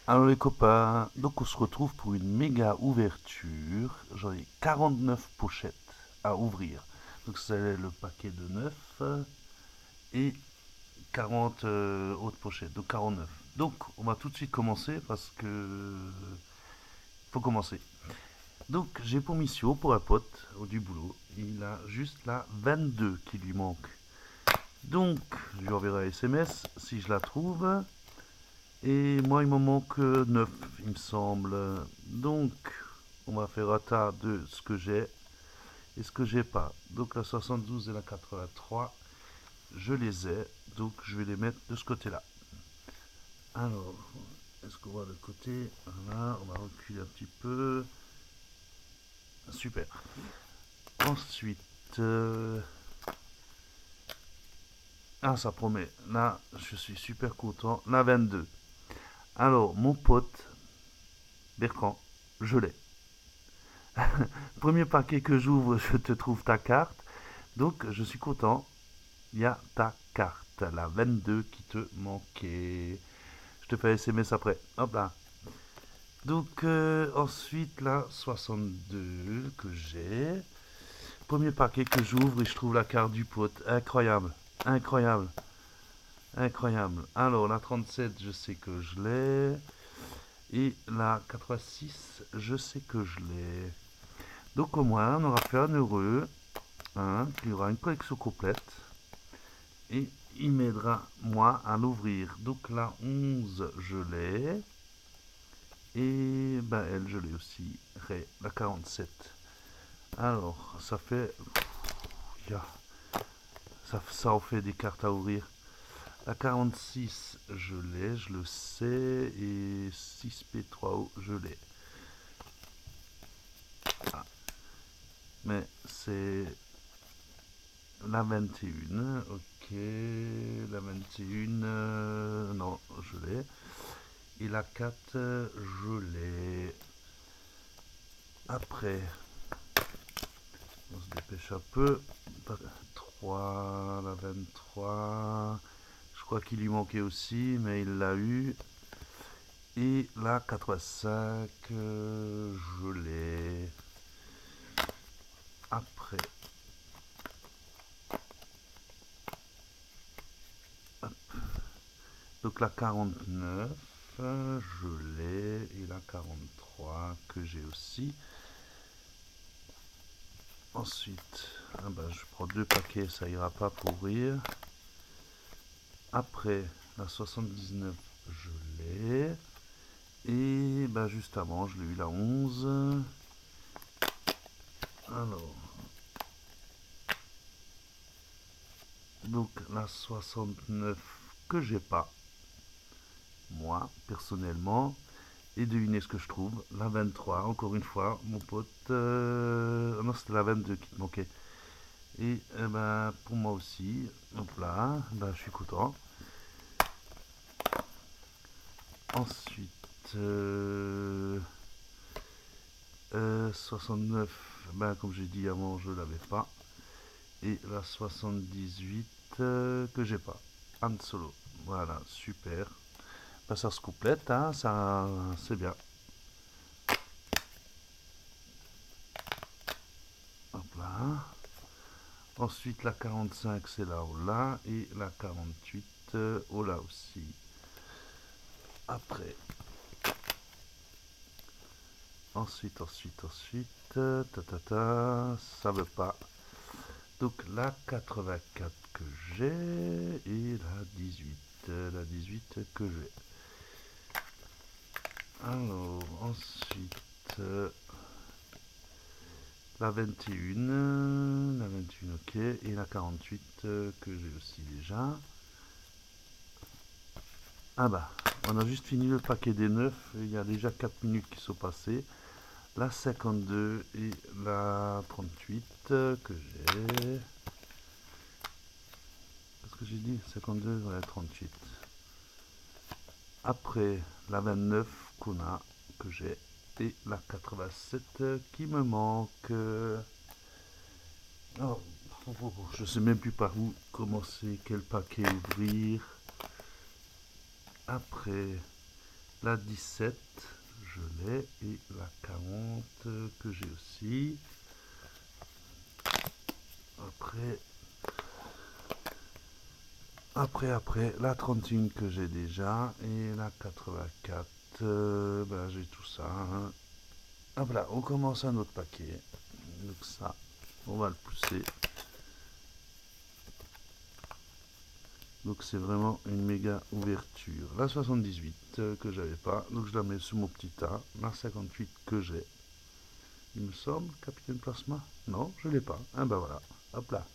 Alors les copains, donc on se retrouve pour une méga ouverture. J'en ai 49 pochettes à ouvrir. Donc c'est le paquet de 9 et 40 autres pochettes, donc 49. Donc on va tout de suite commencer parce que faut commencer. Donc j'ai pour mission, pour un pote du boulot, il a juste la 22 qui lui manque. Donc je lui enverrai un SMS si je la trouve. Et moi, il m'en manque 9, il me semble. Donc, on va faire un tas de ce que j'ai et ce que j'ai pas. Donc, la 72 et la 83, je les ai. Donc, je vais les mettre de ce côté-là. Alors, est-ce qu'on voit le côté? Voilà, on va reculer un petit peu. Super. Ensuite, ah, ça promet. Là, je suis super content. La 22. Alors, mon pote, Bertrand, je l'ai. Premier paquet que j'ouvre, je te trouve ta carte. Donc, je suis content. Il y a ta carte, la 22 qui te manquait. Je te fais SMS après. Hop là. Donc, ensuite, la 62 que j'ai. Premier paquet que j'ouvre et je trouve la carte du pote. Incroyable. Incroyable. Incroyable. Alors, la 37, je sais que je l'ai. Et la 86, je sais que je l'ai. Donc, au moins, on aura fait un heureux. Hein, il y aura une collection complète. Et il m'aidera, moi, à l'ouvrir. Donc la 11, je l'ai. Et ben, elle, je l'ai aussi. La 47. Alors, ça fait... Ya, ça en fait des cartes à ouvrir. La 46, je l'ai, je le sais. Et 6P3O, je l'ai. Ah, mais c'est la 21. Ok, la 21. Non, je l'ai. Et la 4, je l'ai. Après, on se dépêche un peu. 3, la 23. Je crois qu'il lui manquait aussi, mais il l'a eu. Et la 85, je l'ai. Après, hop. Donc la 49, je l'ai. Et la 43, que j'ai aussi. Ensuite, ah ben, je prends deux paquets, ça ira pas pour ouvrir. Après, la 79, je l'ai. Et bah juste avant, je l'ai eu la 11. Alors, donc la 69 que j'ai pas, moi, personnellement. Et devinez ce que je trouve, la 23, encore une fois, mon pote. Non, c'était la 22 qui te manquait. Et ben, pour moi aussi, hop là, ben, je suis content. Ensuite, 69, ben, comme j'ai dit avant, je l'avais pas. Et la 78 que j'ai pas. Han Solo. Voilà, super. Ben, ça se complète, hein, ça, c'est bien. Hop là. Ensuite, la 45, c'est là ou là. Et la 48, au là aussi. Après. Ensuite. Ta ta ta. Ça veut pas. Donc la 84 que j'ai. Et la 18. La 18 que j'ai. Alors, ensuite, la 21, ok, et la 48 que j'ai aussi déjà. Ah bah, on a juste fini le paquet des 9, il y a déjà 4 minutes qui sont passées. La 52 et la 38 que j'ai. Qu'est-ce que j'ai dit? 52, ouais, 38. Après, la 29 qu'on a, que j'ai, et la 87 qui me manque. Oh, je sais même plus par où commencer, quel paquet ouvrir. Après, La 17, je l'ai. Et la 40 que j'ai aussi. Après, la 31 que j'ai déjà. Et la 84, ben, j'ai tout ça. Hein. Hop là, on commence un autre paquet. Donc ça, on va le pousser. Donc c'est vraiment une méga ouverture. La 78 que j'avais pas, donc je la mets sous mon petit tas. La 58 que j'ai. Il me semble, Capitaine Plasma. Non, je l'ai pas. Ah ben voilà, hop là.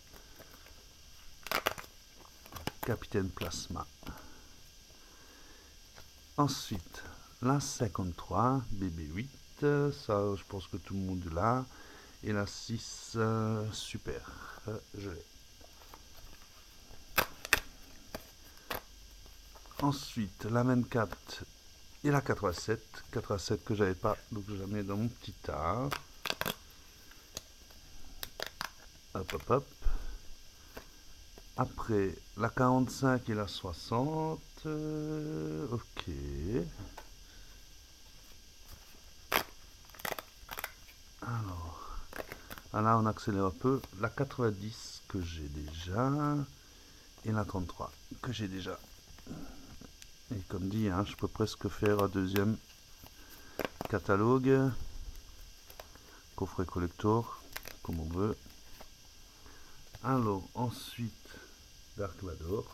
Capitaine Plasma. Ensuite, la 53, BB8. Ça, je pense que tout le monde l'a. Et la 6, super. Je l'ai. Ensuite, la 24 et la 87. 87 que j'avais pas, donc je la mets dans mon petit tas. Hop, hop, hop. Après, la 45 et la 60. Ok. Alors, là, on accélère un peu. La 90 que j'ai déjà. Et la 33 que j'ai déjà. Et comme dit, hein, je peux presque faire un deuxième catalogue. Coffret collector, comme on veut. Alors, ensuite, Dark Vador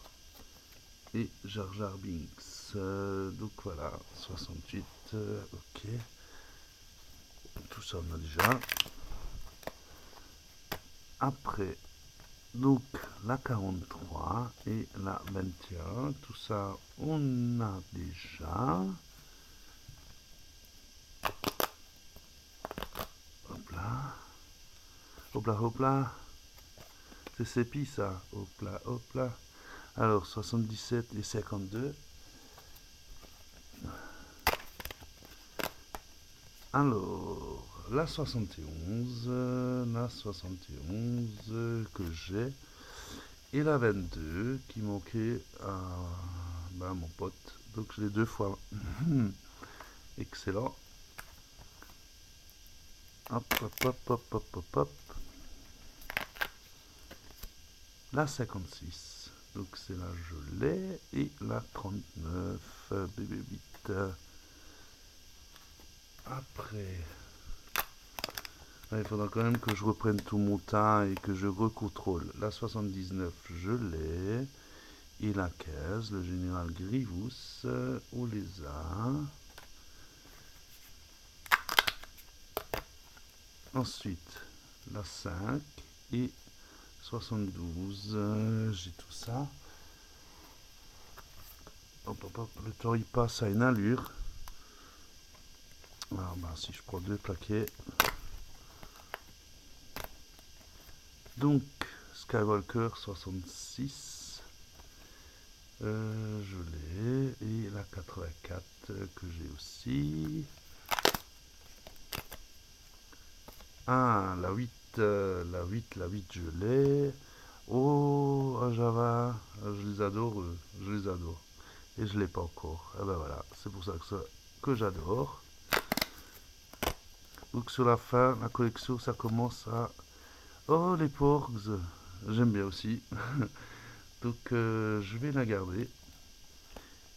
et Jar Jar Binks. Donc voilà, 68, ok. Tout ça on a déjà. Après, donc la 43 et la 21, tout ça on a déjà. Hop là. Hop là, hop là. C'est sépi ça. Hop là, hop là. Alors 77 et 52. Alors, la 71 que j'ai, et la 22 qui manquait à ben, mon pote. Donc je l'ai deux fois. Excellent. Hop, hop, hop, hop, hop, hop, hop. La 56, donc c'est là je l'ai, et la 39, BB8. Après, il faudra quand même que je reprenne tout mon tas et que je recontrôle. La 79, je l'ai. Et la 15, le général Grievous, au lézard. Ensuite, la 5 et 72, j'ai tout ça. Hop, hop, hop, le temps il passe à une allure. Alors, ben, si je prends deux paquets. Donc, Skywalker 66, je l'ai. Et la 84 que j'ai aussi. Ah, la 8, la 8, je l'ai. Oh, Java, je les adore, je les adore. Et je l'ai pas encore. Et ben voilà, c'est pour ça que j'adore. Donc sur la fin, la collection, ça commence à... Oh, les Porgs, j'aime bien aussi. Donc je vais la garder.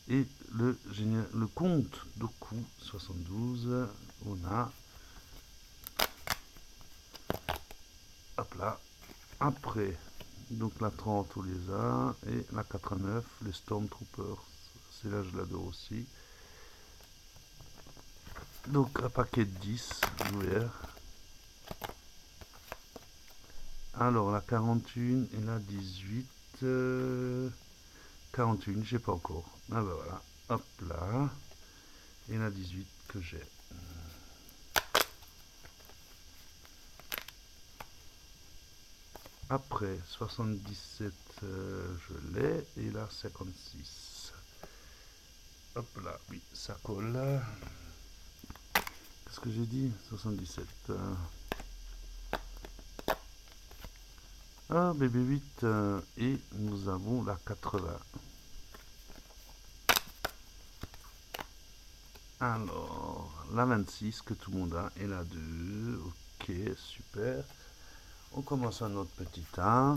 Et le compte Doku 72, on a... Hop là. Après, donc la 30 on les a. Et la 89, les Stormtroopers. C'est là je l'adore aussi. Donc un paquet de 10 ouvert. Alors la 41 et la 18. 41, j'ai pas encore. Ah bah voilà. Hop là. Et la 18 que j'ai. Après 77, je l'ai. Et la 56. Hop là, oui, ça colle. Qu'est-ce que j'ai dit? 77. Ah, BB8. Et nous avons la 80. Alors, la 26 que tout le monde a et la 2. Ok, super. On commence un autre petit tas.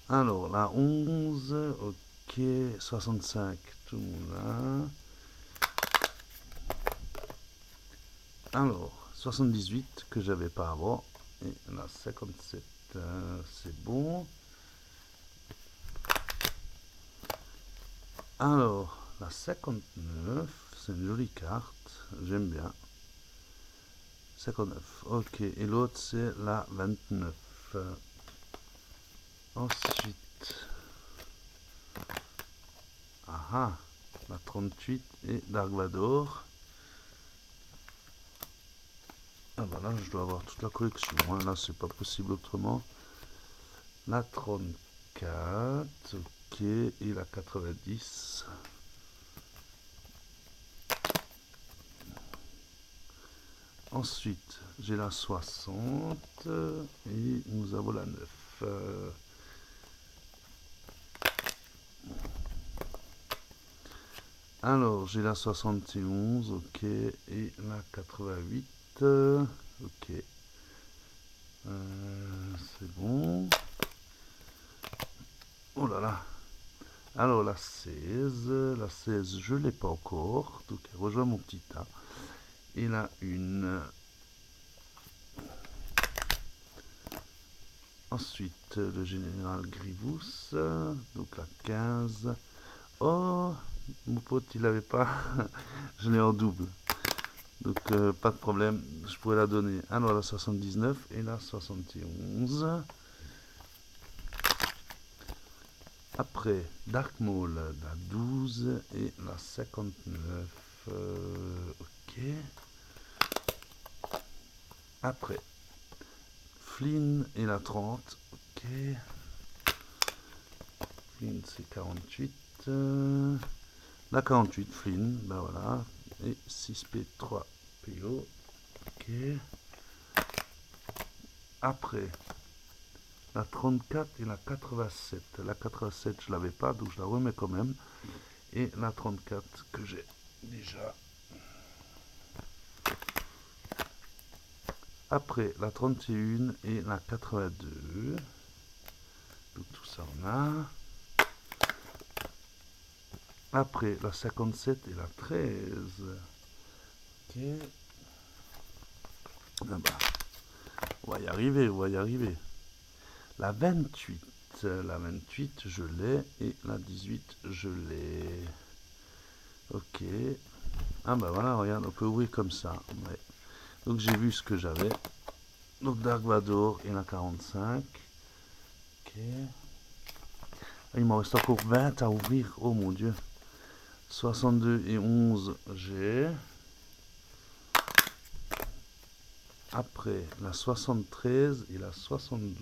Alors, la 11. Ok, 65, tout le monde a. Alors, 78 que j'avais pas avant. Et la 57, c'est bon. Alors, la 59, c'est une jolie carte, j'aime bien. 59, ok, et l'autre c'est la 29. Ensuite, la 38 et Dark Vador. Ah bah là, je dois avoir toute la collection, hein. Là c'est pas possible autrement. La 34, ok, et la 90. Ensuite, j'ai la 60 et nous avons la 9. Alors, j'ai la 71, ok, et la 88, ok. C'est bon. Oh là là. Alors, la 16, je l'ai pas encore, donc elle rejoint mon petit tas. Et la 1. Ensuite, le général Grievous, donc la 15. Oh, mon pote, il l'avait pas. Je l'ai en double. Donc, pas de problème, je pourrais la donner. Alors, la 79 et la 71. Après, Dark Maul, la 12 et la 59. Ok. Après, Flynn et la 30. Ok. Flynn, c'est 48. La 48, Flynn, ben voilà. Et 6P3 PO. Ok. Après, la 34 et la 87. La 87, je l'avais pas, donc je la remets quand même. Et la 34 que j'ai déjà. Après, la 31 et la 82. Donc tout ça on a. Après, la 57 et la 13. Ok. Ah bah, on va y arriver, on va y arriver. La 28, je l'ai. Et la 18, je l'ai. Ok. Ah bah voilà, regarde, on peut ouvrir comme ça. Ouais. Donc j'ai vu ce que j'avais. Donc Dark Vador et la 45. Ok. Ah, il m'en reste encore 20 à ouvrir. Oh mon dieu. 62 et 11, j'ai. Après, la 73 et la 72.